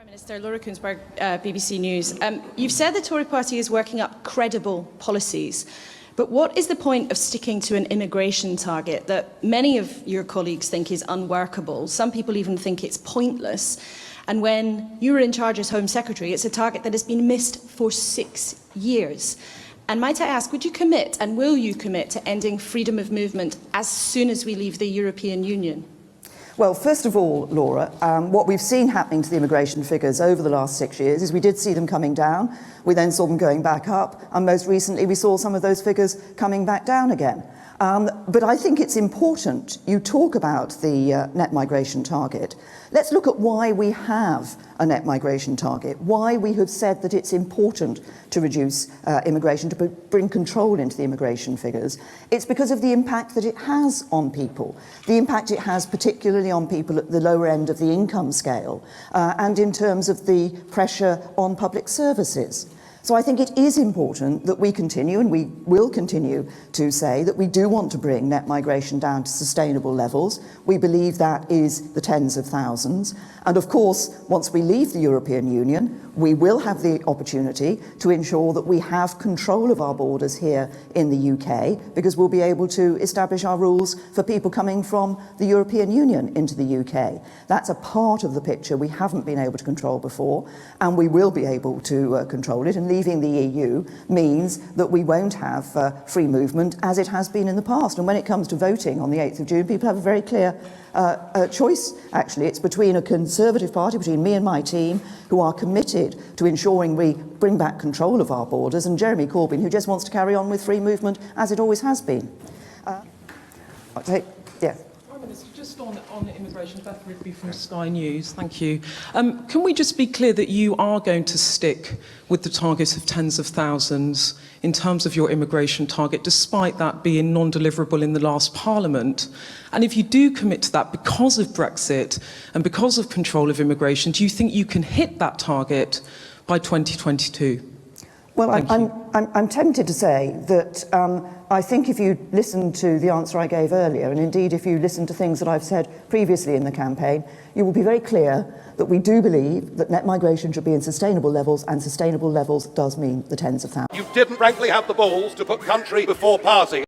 Prime Minister Laura Kuenssberg, BBC News. You've said the Tory party is working up credible policies, but what is the point of sticking to an immigration target that many of your colleagues think is unworkable? Some people even think it's pointless. And when you were in charge as Home Secretary, it's a target that has been missed for 6 years. And might I ask, would you commit and will you commit to ending freedom of movement as soon as we leave the European Union? Well, first of all, Laura, what we've seen happening to the immigration figures over the last 6 years is we did see them coming down, we then saw them going back up, and most recently we saw some of those figures coming back down again. But I think it's important you talk about the net migration target. Let's look at why we have a net migration target, why we have said that it's important to reduce immigration, to bring control into the immigration figures. It's because of the impact that it has on people, the impact it has particularly on people at the lower end of the income scale, and in terms of the pressure on public services. So I think it is important that we continue, and we will continue to say that we do want to bring net migration down to sustainable levels. We believe that is the tens of thousands. And of course, once we leave the European Union, we will have the opportunity to ensure that we have control of our borders here in the UK, because we'll be able to establish our rules for people coming from the European Union into the UK. That's a part of the picture we haven't been able to control before, and we will be able to control it. And leaving the EU means that we won't have free movement as it has been in the past. And when it comes to voting on the 8th of June, people have a very clear choice, actually. It's between a Conservative Party, between me and my team, who are committed to ensuring we bring back control of our borders, and Jeremy Corbyn, who just wants to carry on with free movement as it always has been. Yeah. Prime Minister, just on immigration, Beth Rigby from Sky News, thank you. Can we just be clear that you are going to stick with the target of tens of thousands in terms of your immigration target, despite that being non-deliverable in the last Parliament? And if you do commit to that because of Brexit and because of control of immigration, do you think you can hit that target by 2022? Well, I'm tempted to say that I think if you listen to the answer I gave earlier, and indeed if you listen to things that I've said previously in the campaign, you will be very clear that we do believe that net migration should be in sustainable levels, and sustainable levels does mean the tens of thousands. You didn't frankly have the balls to put country before party.